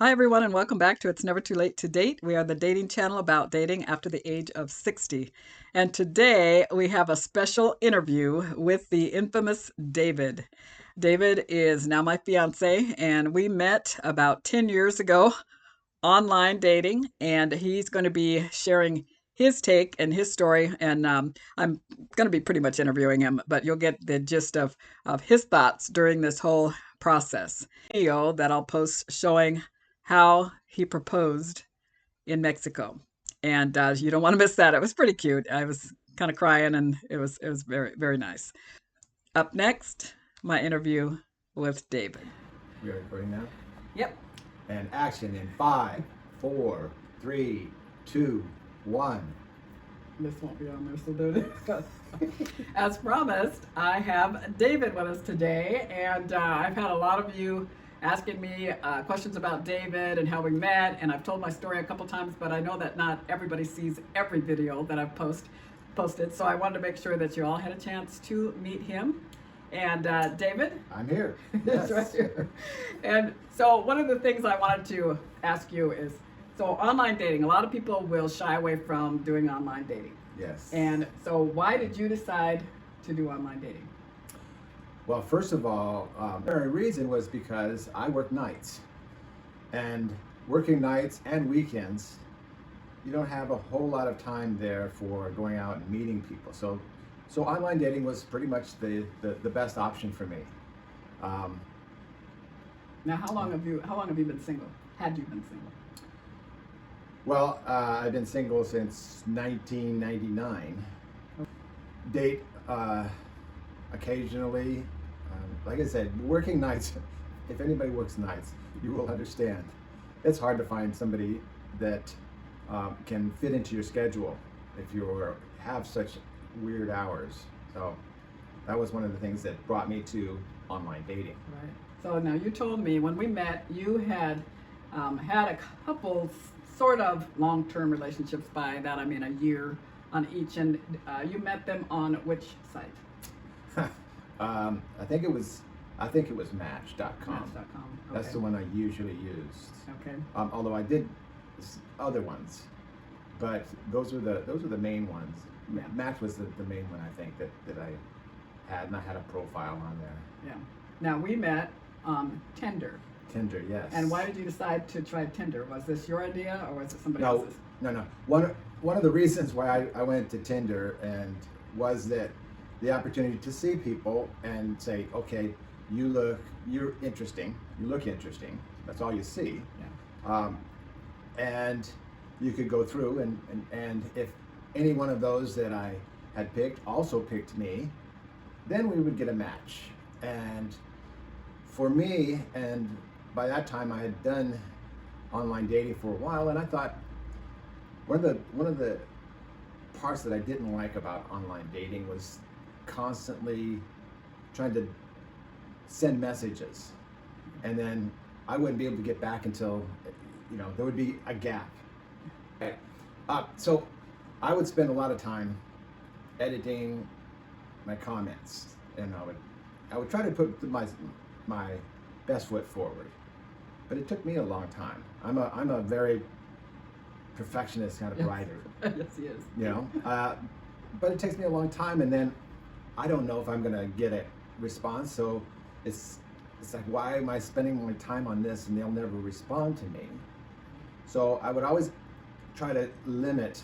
Hi, everyone, and welcome back to It's Never Too Late to Date. We are the dating channel about dating after the age of 60. And today we have a special interview with the infamous David. David is now my fiance, and we met about 10 years ago online dating, and he's going to be sharing his take and his story. And I'm going to be pretty much interviewing him, but you'll get the gist of his thoughts during this whole process. Video that I'll post showing how he proposed in Mexico, and you don't want to miss that. It was pretty cute. I was kind of crying, and it was very very nice. Up next, my interview with David. We are recording now. Yep. And action in 5, 4, 3, 2, 1. This won't be on there, so there it is. As promised, I have David with us today, and I've had a lot of you asking me questions about David and how we met, and I've told my story a couple times, but I know that not everybody sees every video that I've posted, so I wanted to make sure that you all had a chance to meet him. And David? I'm here. That's Yes. right here. And so one of the things I wanted to ask you is, so online dating, a lot of people will shy away from doing online dating. Yes. And so why did you decide to do online dating? Well, first of all, the primary reason was because I work nights. And working nights and weekends, you don't have a whole lot of time there for going out and meeting people. So online dating was pretty much the best option for me. Now, how long have you been single? Had you been single? Well, I've been single since 1999. Date occasionally. Like I said, working nights, if anybody works nights, you will understand. It's hard to find somebody that can fit into your schedule if you have such weird hours. So that was one of the things that brought me to online dating. Right. So now you told me when we met, you had had a couple sort of long-term relationships. By that I mean a year on each, and you met them on which site? I think it was Match.com. Match.com. Okay. That's the one I usually used. Okay. Although I did other ones, but those were the main ones. Yeah. Match was the main one, I think, that I had, and I had a profile on there. Yeah. Now we met on Tinder. Tinder, yes. And why did you decide to try Tinder? Was this your idea or was it somebody No, else's? no. One of the reasons why I went to Tinder and was that the opportunity to see people and say, okay, you're interesting, you look interesting. That's all you see. Yeah. And you could go through and if any one of those that I had picked also picked me, then we would get a match. And for me, and by that time I had done online dating for a while, and I thought one of the parts that I didn't like about online dating was constantly trying to send messages, and then I wouldn't be able to get back until there would be a gap. So I would spend a lot of time editing my comments, and I would try to put my best foot forward, but it took me a long time. I'm a very perfectionist kind of writer. Yes, he is. But it takes me a long time, and then I don't know if I'm gonna get a response. So it's like, why am I spending my time on this and they'll never respond to me? So I would always try to limit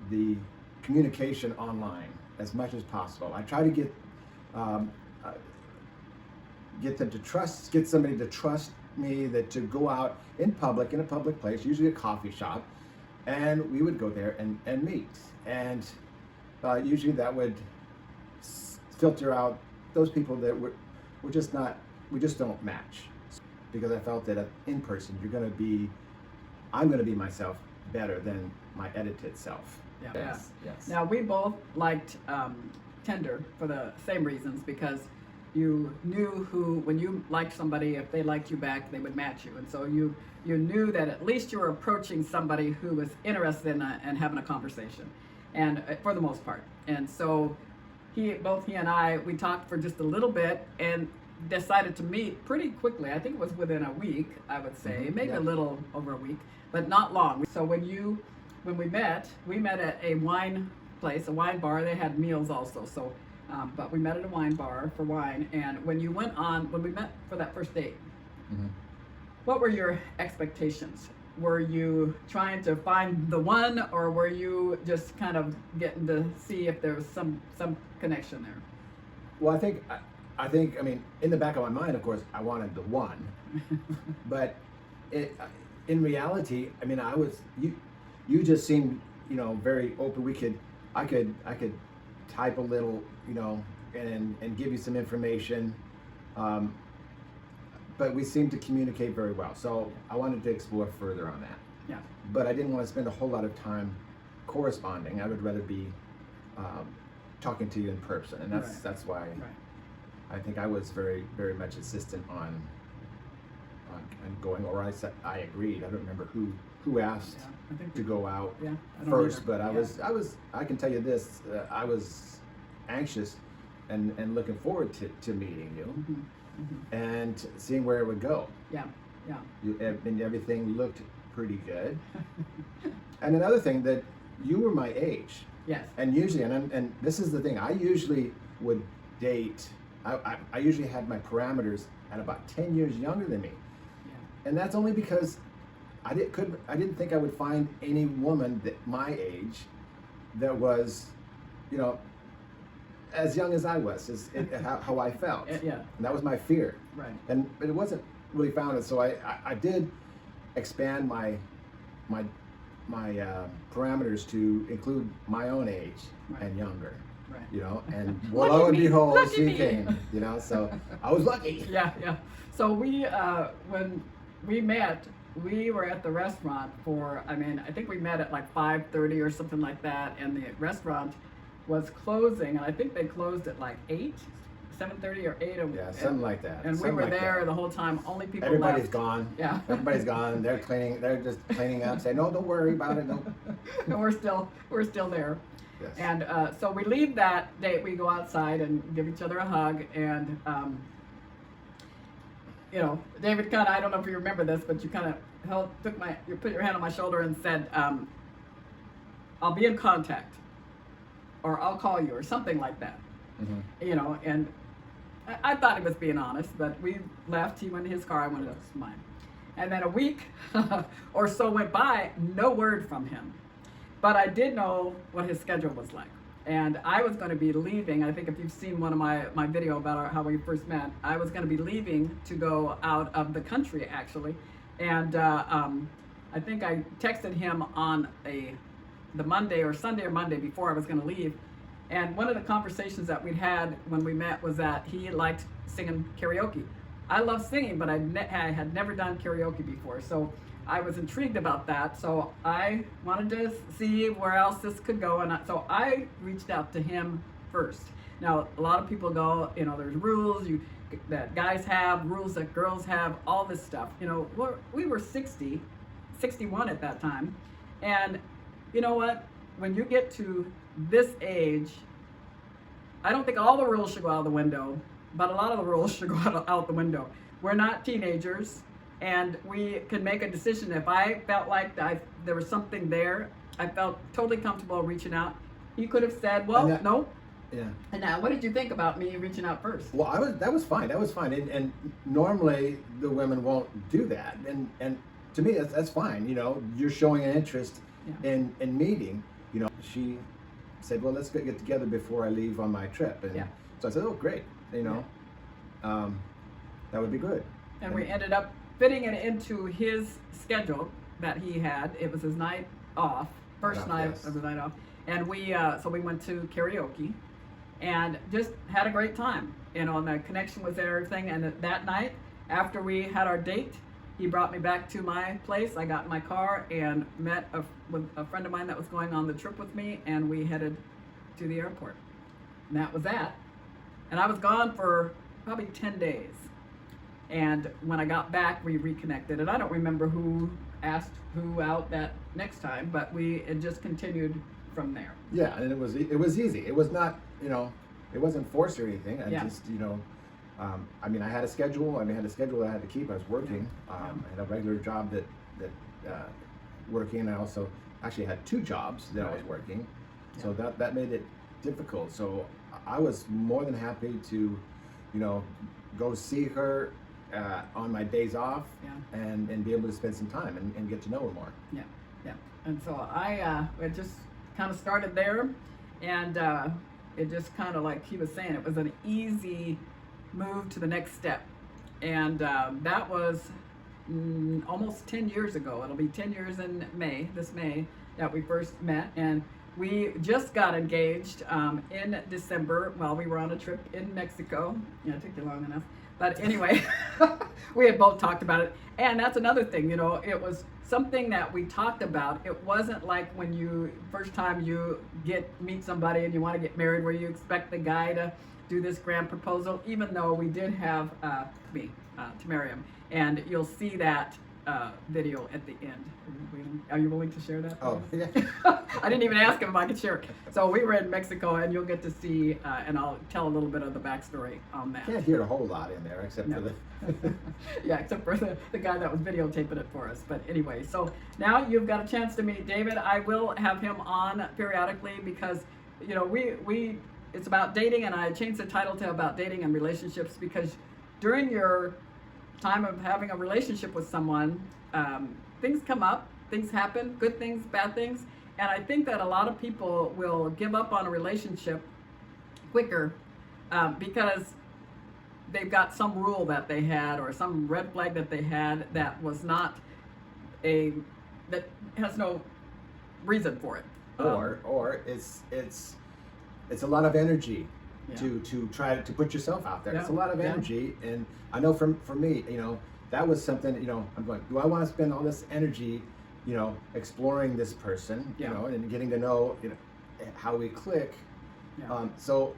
the communication online as much as possible. I try to get somebody to trust me, that to go out in public, in a public place, usually a coffee shop, and we would go there and meet. And usually that would filter out those people that we just don't match. Because I felt that in person, I'm going to be myself better than my edited self. Yeah. Yes. Yeah. Yes. Now we both liked Tinder for the same reasons, because you knew when you liked somebody, if they liked you back, they would match you, and so you knew that at least you were approaching somebody who was interested in having a conversation, and for the most part. And so both he and I, we talked for just a little bit, and decided to meet pretty quickly. I think it was within a week, I would say, maybe Yeah. a little over a week, but not long. So when we met at a wine place, a wine bar. They had meals also. So, but we met at a wine bar for wine. And when we met for that first date, Mm-hmm. what were your expectations? Were you trying to find the one, or were you just kind of getting to see if there was some connection there? Well, I think, I mean, in the back of my mind, of course, I wanted the one, but in reality, I mean, you just seemed, very open. I could type a little, and give you some information, but we seemed to communicate very well. So I wanted to explore further on that. Yeah. But I didn't want to spend a whole lot of time corresponding. I would rather be talking to you in person, and Right. that's why Right. I think I was very, very much insistent on going, or I agreed. I don't remember who asked Yeah. I think to go out Yeah. I don't first, either. but Yeah. I can tell you this, I was anxious and looking forward to meeting you Mhm. Mhm. and seeing where it would go. Yeah. Yeah. And everything looked pretty good. And another thing, that you were my age. Yes. And usually, and this is the thing, I usually would date, I usually had my parameters at about 10 years younger than me. Yeah. And that's only because I didn't think I would find any woman that my age that was, as young as I was, how I felt. Yeah. And that was my fear. Right. But it wasn't really founded, so I did expand my parameters to include my own age Right. and younger. Right. And Lucky lo and me, behold, lucky she me. came. So I was lucky. Yeah. Yeah. So when we met, we were at the restaurant I think we met at like 5:30 or something like that, and the restaurant was closing, and I think they closed at like 7:30 or 8. Yeah, something like that. And we Something were like there that. the whole time. Only people Everybody's left. gone. Yeah. Everybody's gone. They're cleaning. They're just cleaning up. Say, no, don't worry about it. No. And we're still there. Yes. And so we leave that date. We go outside and give each other a hug. And David kind of, I don't know if you remember this, but you kind of you put your hand on my shoulder and said, "I'll be in contact," or "I'll call you," or something like that. Mm-hmm. And I thought he was being honest, but we left. He went in his car. I went to mine. And then a week or so went by, no word from him. But I did know what his schedule was like. And I was going to be leaving. I think if you've seen one of my video about how we first met, I was going to be leaving to go out of the country, actually. And I think I texted him on the Monday or Sunday or Monday before I was going to leave. And one of the conversations that we'd had when we met was that he liked singing karaoke. I love singing, but I had never done karaoke before. So I was intrigued about that. So I wanted to see where else this could go. And so I reached out to him first. Now, a lot of people go, there's rules that guys have, rules that girls have, all this stuff. We were 61 at that time. And you know what? When you get to this age, I don't think all the rules should go out the window, but a lot of the rules should go out the window. We're not teenagers, and we can make a decision. If I felt like there was something there, I felt totally comfortable reaching out. He could have said, well, no. Yeah. And now, what did you think about me reaching out first? Well, that was fine. That was fine. And normally the women won't do that. And to me, that's fine. You're showing an interest in meeting. She said, well, let's get together before I leave on my trip. And so I said, oh, great. That would be good. And we ended up fitting it into his schedule that he had. It was his night off, first night of the night off. And so we went to karaoke and just had a great time. And the connection was there, everything. And that night, after we had our date, he brought me back to my place. I got in my car and met with a friend of mine that was going on the trip with me, and we headed to the airport. And that was that. And I was gone for probably 10 days. And when I got back, we reconnected. And I don't remember who asked who out that next time, but it just continued from there. Yeah, and it was easy. It was not, it wasn't forced or anything. I just, I mean, I had a schedule. I mean, I had a schedule that I had to keep. I was working. Yeah. I had a regular job that working. I also actually had two jobs that I was Right. working, so Yeah. that made it difficult. So I was more than happy to, you know, go see her on my days off Yeah. and be able to spend some time and get to know her more. Yeah. Yeah. And so it just kind of started there, and it just kind of, like he was saying, it was an easy move to the next step, and that was almost 10 years ago. It'll be 10 years in this May, that we first met. And we just got engaged in December while we were on a trip in Mexico. Yeah, it took you long enough. But anyway, we had both talked about it. And that's another thing, it was something that we talked about. It wasn't like when you first time you meet somebody and you want to get married, where you expect the guy to do this grand proposal, even though we did have to marry him. And you'll see that video at the end. Are you willing to share that? Oh, yeah. I didn't even ask him if I could share it. So we were in Mexico, and you'll get to see, and I'll tell a little bit of the backstory on that. Can't hear a whole lot in there except for No. the. Yeah, except for the guy that was videotaping it for us. But anyway, so now you've got a chance to meet David. I will have him on periodically because, we it's about dating, and I changed the title to about dating and relationships because during your time of having a relationship with someone, things come up, things happen, good things, bad things, and I think that a lot of people will give up on a relationship quicker because they've got some rule that they had or some red flag that they had that was not that has no reason for it. Or it's a lot of energy Yeah. to try to put yourself out there. Yeah. It's a lot of Yeah. energy, and I know for me, that was something. I'm going, do I want to spend all this energy, exploring this person, Yeah. and getting to know, how we click. Yeah. So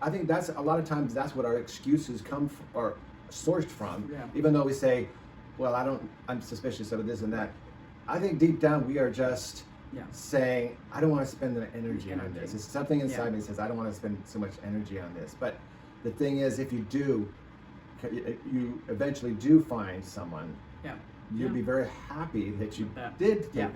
I think that's a lot of times that's what our excuses come from, or sourced from. Yeah. Even though we say, well, I'm suspicious of this and that. I think deep down we are just Yeah. saying, I don't want to spend the energy on Energy. this. It's something inside Yeah. me that says, I don't want to spend so much energy on this. But the thing is, if you do, you eventually do find someone, Yeah. you'll Yeah. be very happy that you That. did Yeah.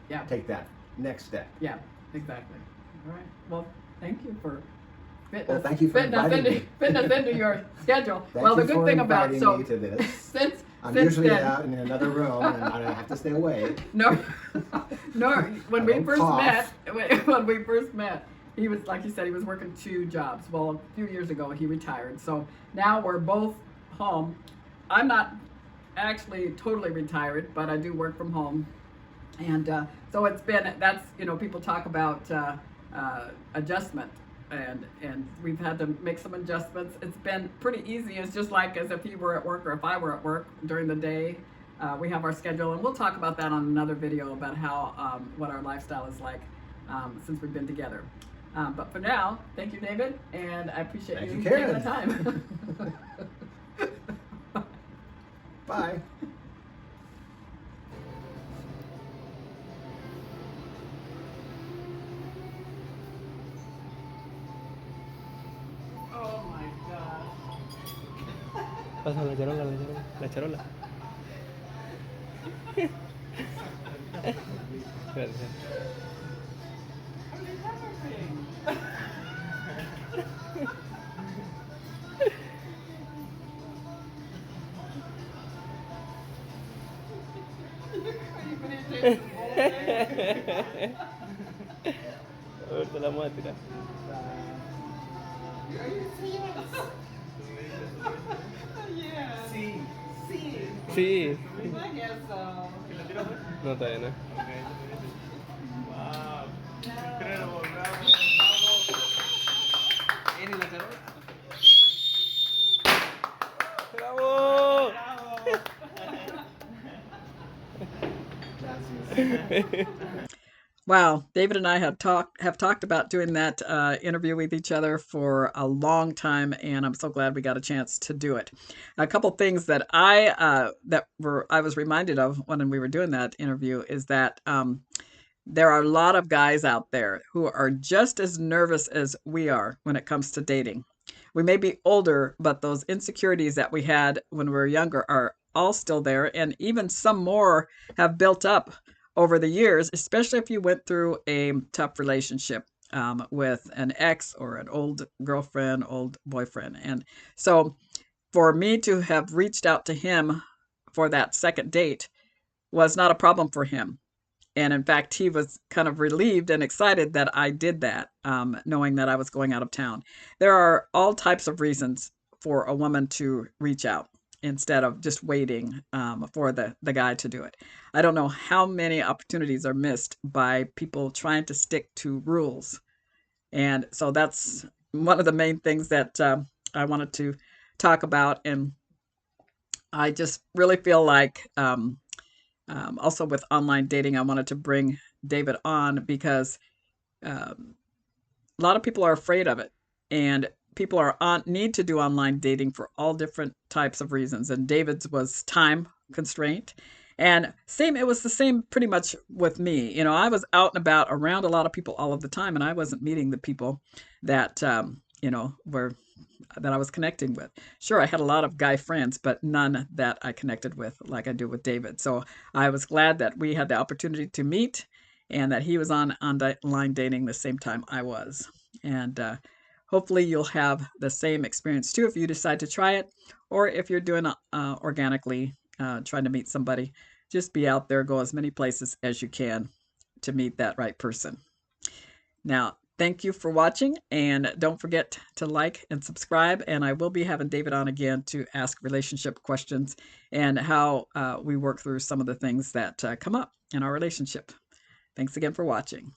Yeah. take that next step. Yeah, exactly. All right. Well, thank you for fitting Well, us, thank you for fitting us inviting into, me. fitting us into your schedule. Thank Well, you the good for thing about inviting me to this. since I'm since usually then, out in another room and I have to stay away. no, no. When we Don't first cough. met, when we first met, he was, like you said, he was working two jobs. Well, a few years ago he retired. So now we're both home. I'm not actually totally retired, but I do work from home. And so people talk about adjustment, and we've had to make some adjustments. It's been pretty easy. It's just like as if he were at work or if I were at work during the day. We have our schedule, and we'll talk about that on another video about how what our lifestyle is like since we've been together. But for now, thank you, David, and I appreciate Thank you you, taking the Karen. time. Bye. Oh my gosh. Pasa la charola, la charola, la charola. Gracias. Ahorita la vamos a tirar. Sí. No, todavía no. ¡Bravo! Wow, David and I have talked about doing that interview with each other for a long time, and I'm so glad we got a chance to do it. A couple things that I was reminded of when we were doing that interview is that there are a lot of guys out there who are just as nervous as we are when it comes to dating. we may be older, but those insecurities that we had when we were younger are all still there. And even some more have built up over the years, especially if you went through a tough relationship with an ex or an old girlfriend, old boyfriend. And so for me to have reached out to him for that second date was not a problem for him. And in fact, he was kind of relieved and excited that I did that, knowing that I was going out of town. There are all types of reasons for a woman to reach out instead of just waiting for the guy to do it. I don't know how many opportunities are missed by people trying to stick to rules. And so that's one of the main things that I wanted to talk about. And I just really feel like also with online dating, I wanted to bring David on because um, a lot of people are afraid of it, and people are on need to do online dating for all different types of reasons. And David's was time constraint, and same. It was the same pretty much with me. You know, I was out and about around a lot of people all of the time, and I wasn't meeting the people that were that I was connecting with. Sure, I had a lot of guy friends, but none that I connected with like I do with David. So I was glad that we had the opportunity to meet and that he was on online dating the same time I was. And hopefully you'll have the same experience too if you decide to try it, or if you're doing organically, trying to meet somebody. Just be out there, go as many places as you can to meet that right person. Now, thank you for watching, and don't forget to like and subscribe. And I will be having David on again to ask relationship questions and how we work through some of the things that come up in our relationship. Thanks again for watching.